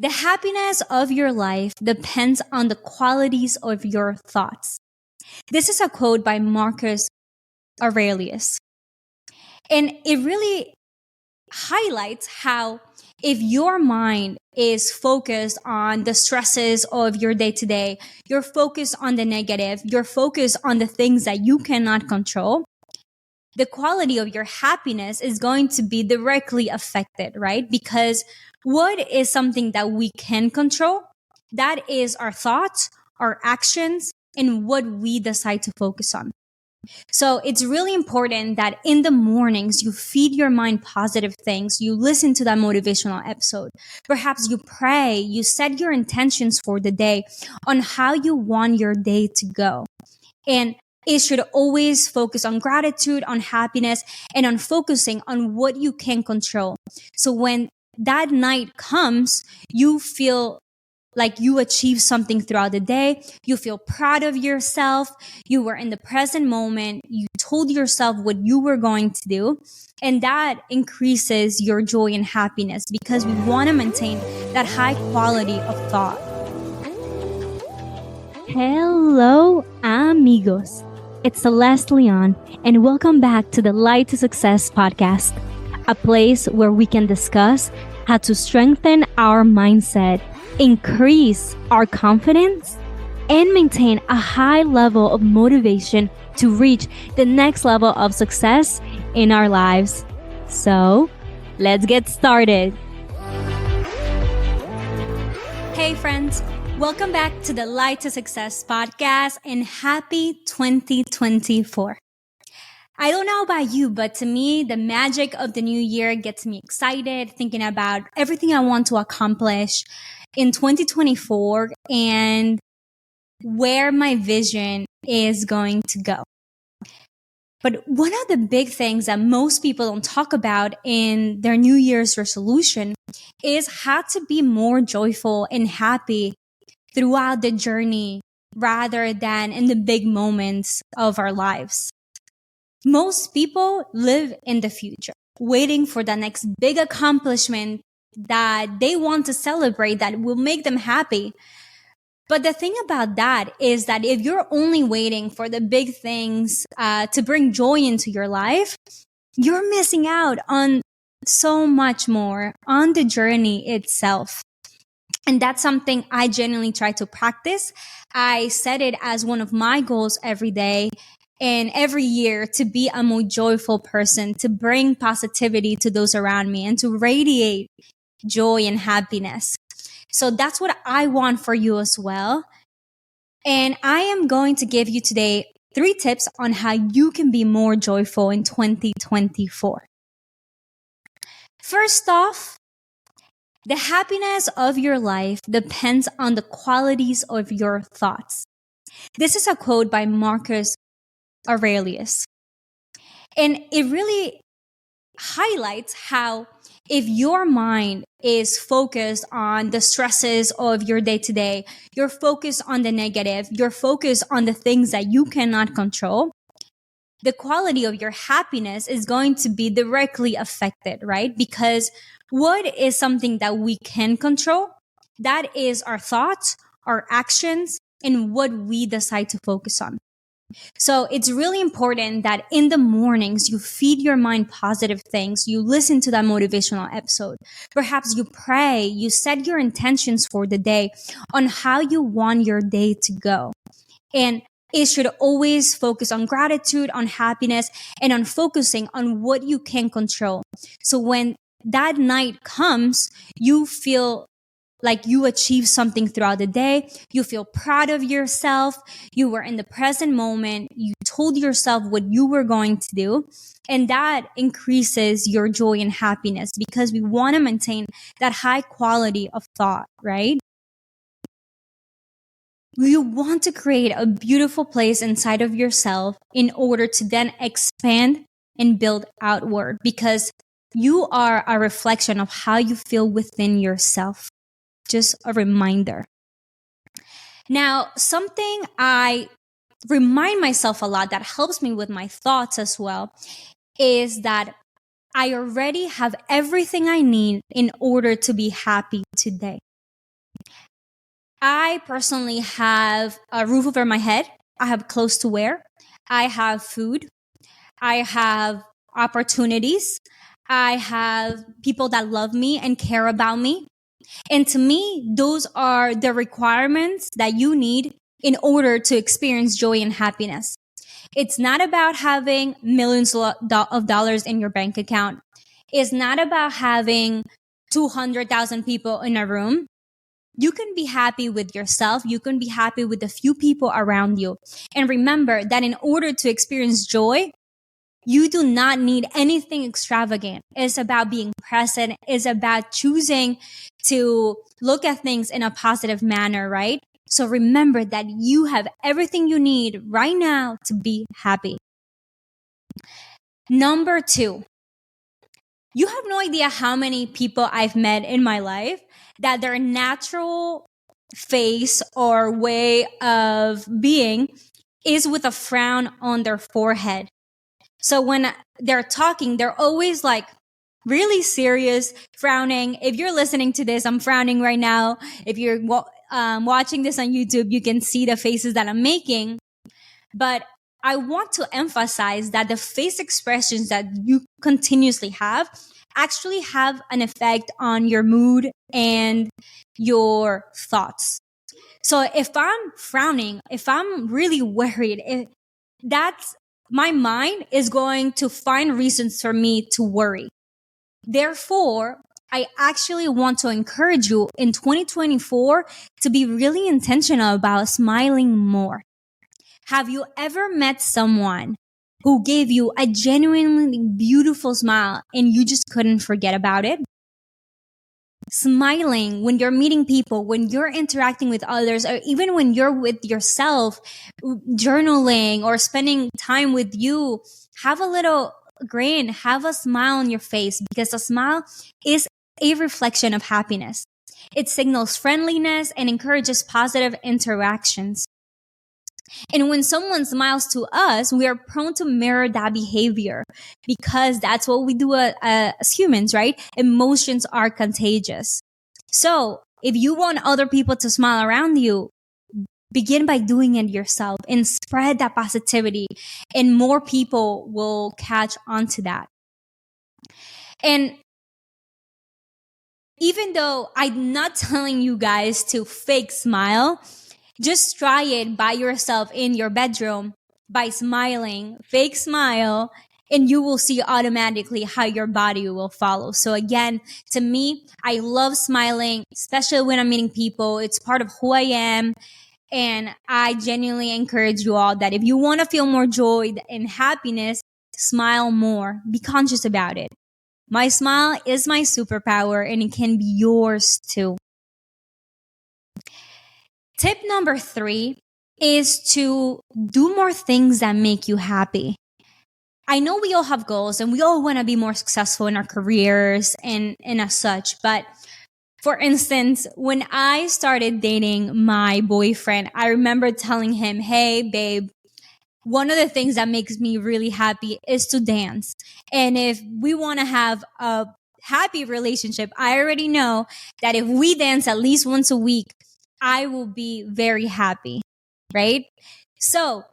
The happiness of your life depends on the qualities of your thoughts. This is a quote by Marcus Aurelius. And it really highlights how if your mind is focused on the stresses of your day to day, you're focused on the negative, you're focused on the things that you cannot control, the quality of your happiness is going to be directly affected, right? Because what is something that we can control? That is our thoughts, our actions, and what we decide to focus on. So it's really important that in the mornings, you feed your mind positive things. You listen to that motivational episode. Perhaps you pray, you set your intentions for the day on how you want your day to go. And it should always focus on gratitude, on happiness, and on focusing on what you can control. So when that night comes, you feel like you achieved something throughout the day. You feel proud of yourself. You were in the present moment. You told yourself what you were going to do. And that increases your joy and happiness because we want to maintain that high quality of thought. Hello, amigos. It's Celeste Leon, and welcome back to the Light to Success podcast, a place where we can discuss how to strengthen our mindset, increase our confidence, and maintain a high level of motivation to reach the next level of success in our lives. So, let's get started. Hey friends, welcome back to the Light to Success podcast and happy 2024. I don't know about you, but to me, the magic of the new year gets me excited thinking about everything I want to accomplish in 2024 and where my vision is going to go. But one of the big things that most people don't talk about in their New Year's resolution is how to be more joyful and happy throughout the journey rather than in the big moments of our lives. Most people live in the future, waiting for the next big accomplishment that they want to celebrate that will make them happy. But the thing about that is that if you're only waiting for the big things to bring joy into your life, you're missing out on so much more on the journey itself. And that's something I genuinely try to practice. I set it as one of my goals every day and every year to be a more joyful person, to bring positivity to those around me and to radiate joy and happiness. So that's what I want for you as well. And I am going to give you today 3 tips on how you can be more joyful in 2024. First off, the happiness of your life depends on the qualities of your thoughts. This is a quote by Marcus Aurelius. And it really highlights how if your mind is focused on the stresses of your day to day, you're focused on the negative, you're focused on the things that you cannot control, the quality of your happiness is going to be directly affected, right? Because what is something that we can control? That is our thoughts, our actions, and what we decide to focus on. So it's really important that in the mornings, you feed your mind positive things. You listen to that motivational episode. Perhaps you pray, you set your intentions for the day on how you want your day to go. And it should always focus on gratitude, on happiness, and on focusing on what you can control. So when that night comes, you feel like you achieved something throughout the day. You feel proud of yourself. You were in the present moment. You told yourself what you were going to do. And that increases your joy and happiness because we want to maintain that high quality of thought, right? You want to create a beautiful place inside of yourself in order to then expand and build outward because you are a reflection of how you feel within yourself. Just a reminder. Now, something I remind myself a lot that helps me with my thoughts as well is that I already have everything I need in order to be happy today. I personally have a roof over my head. I have clothes to wear. I have food. I have opportunities. I have people that love me and care about me. And to me, those are the requirements that you need in order to experience joy and happiness. It's not about having millions of dollars in your bank account. It's not about having 200,000 people in a room. You can be happy with yourself. You can be happy with the few people around you. And remember that in order to experience joy, you do not need anything extravagant. It's about being present. It's about choosing to look at things in a positive manner, right? So remember that you have everything you need right now to be happy. Number 2, you have no idea how many people I've met in my life that their natural face or way of being is with a frown on their forehead. So when they're talking, they're always like really serious, frowning. If you're listening to this, I'm frowning right now. If you're watching this on YouTube, you can see the faces that I'm making. But I want to emphasize that the face expressions that you continuously have actually have an effect on your mood and your thoughts. So if I'm frowning, if I'm really worried, that's my mind is going to find reasons for me to worry. Therefore, I actually want to encourage you in 2024 to be really intentional about smiling more. Have you ever met someone who gave you a genuinely beautiful smile and you just couldn't forget about it? Smiling when you're meeting people, when you're interacting with others, or even when you're with yourself, journaling or spending time with you, have a little grin, have a smile on your face, because a smile is a reflection of happiness. It signals friendliness and encourages positive interactions. And when someone smiles to us, we are prone to mirror that behavior because that's what we do as humans, right? Emotions are contagious. So if you want other people to smile around you, begin by doing it yourself and spread that positivity, and more people will catch on to that. And even though I'm not telling you guys to fake smile, just try it by yourself in your bedroom by smiling, fake smile, and you will see automatically how your body will follow. So again, to me, I love smiling, especially when I'm meeting people. It's part of who I am. And I genuinely encourage you all that if you want to feel more joy and happiness, smile more. Be conscious about it. My smile is my superpower and it can be yours too. Tip number 3 is to do more things that make you happy. I know we all have goals and we all want to be more successful in our careers and as such. But for instance, when I started dating my boyfriend, I remember telling him, hey, babe, one of the things that makes me really happy is to dance. And if we want to have a happy relationship, I already know that if we dance at least once a week, I will be very happy, right? So,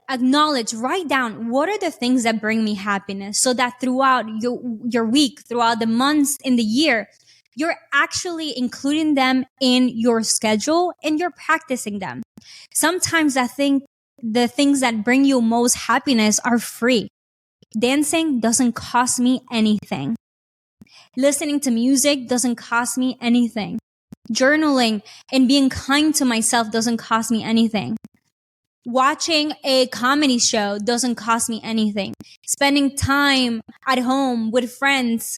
acknowledge, write down what are the things that bring me happiness, so that throughout your week, throughout the months in the year, you're actually including them in your schedule and you're practicing them. Sometimes I think the things that bring you most happiness are free. Dancing doesn't cost me anything. Listening to music doesn't cost me anything. Journaling and being kind to myself doesn't cost me anything. Watching a comedy show doesn't cost me anything. Spending time at home with friends,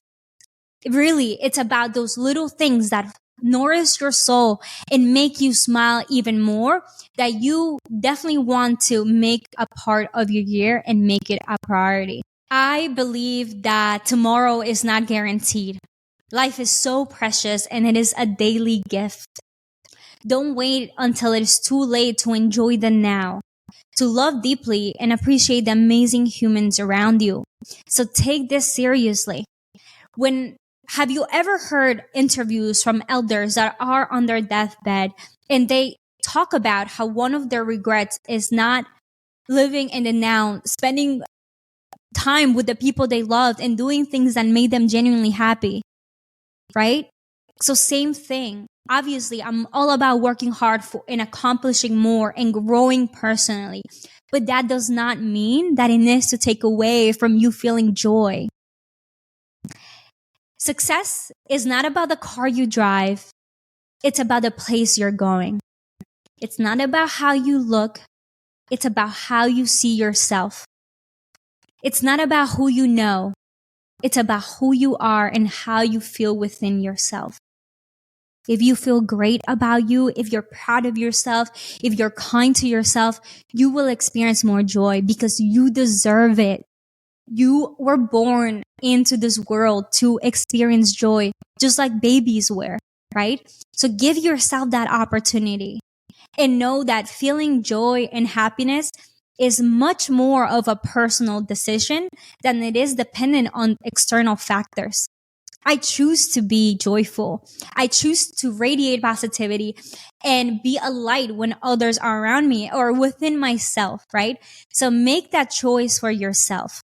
really, it's about those little things that nourish your soul and make you smile even more, that you definitely want to make a part of your year and make it a priority. I believe that tomorrow is not guaranteed. Life is so precious and it is a daily gift. Don't wait until it is too late to enjoy the now, to love deeply and appreciate the amazing humans around you. So take this seriously. When Have you ever heard interviews from elders that are on their deathbed and they talk about how one of their regrets is not living in the now, spending time with the people they loved and doing things that made them genuinely happy, right? So same thing. Obviously, I'm all about working hard and accomplishing more and growing personally. But that does not mean that it needs to take away from you feeling joy. Success is not about the car you drive. It's about the place you're going. It's not about how you look. It's about how you see yourself. It's not about who you know. It's about who you are and how you feel within yourself. If you feel great about you, if you're proud of yourself, if you're kind to yourself, you will experience more joy because you deserve it. You were born into this world to experience joy, just like babies were, right? So give yourself that opportunity and know that feeling joy and happiness is much more of a personal decision than it is dependent on external factors. I choose to be joyful. I choose to radiate positivity and be a light when others are around me or within myself, right? So make that choice for yourself.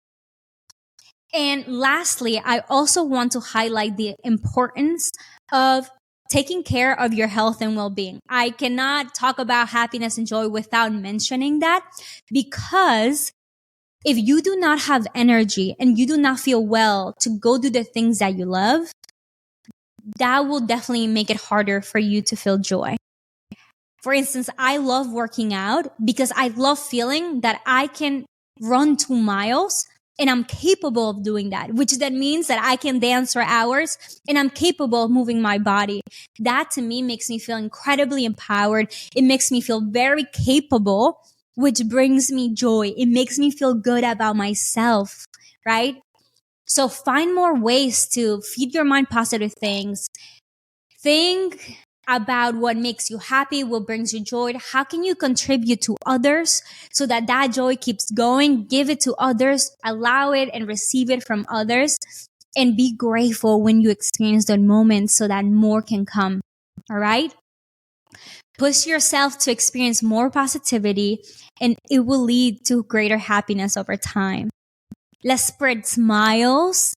And lastly, I also want to highlight the importance of taking care of your health and well-being. I cannot talk about happiness and joy without mentioning that, because if you do not have energy and you do not feel well to go do the things that you love, that will definitely make it harder for you to feel joy. For instance, I love working out because I love feeling that I can run 2 miles and I'm capable of doing that, which then means that I can dance for hours and I'm capable of moving my body. That to me makes me feel incredibly empowered. It makes me feel very capable, which brings me joy. It makes me feel good about myself, right? So find more ways to feed your mind positive things. Think about what makes you happy, what brings you joy. How can you contribute to others so that that joy keeps going? Give it to others, allow it and receive it from others, and be grateful when you experience that moment so that more can come. All right? Push yourself to experience more positivity, and it will lead to greater happiness over time. Let's spread smiles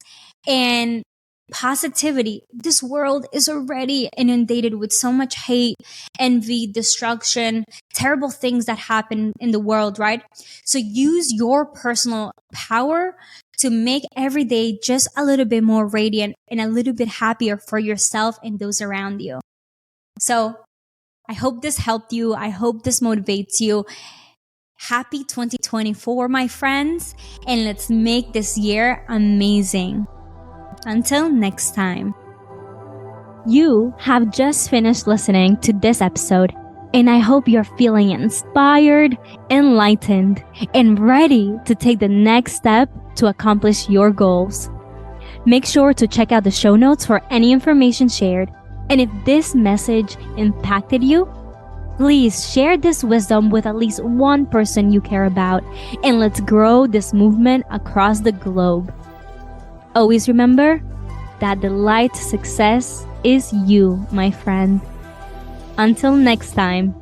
and positivity. This world is already inundated with so much hate, envy, destruction, terrible things that happen in the world, right? So use your personal power to make every day just a little bit more radiant and a little bit happier for yourself and those around you. So I hope this helped you. I hope this motivates you. Happy 2024, my friends, and let's make this year amazing. Until next time. You have just finished listening to this episode, and I hope you're feeling inspired, enlightened, and ready to take the next step to accomplish your goals. Make sure to check out the show notes for any information shared, and if this message impacted you, please share this wisdom with at least one person you care about, and let's grow this movement across the globe. Always remember that the light to success is you, my friend. Until next time.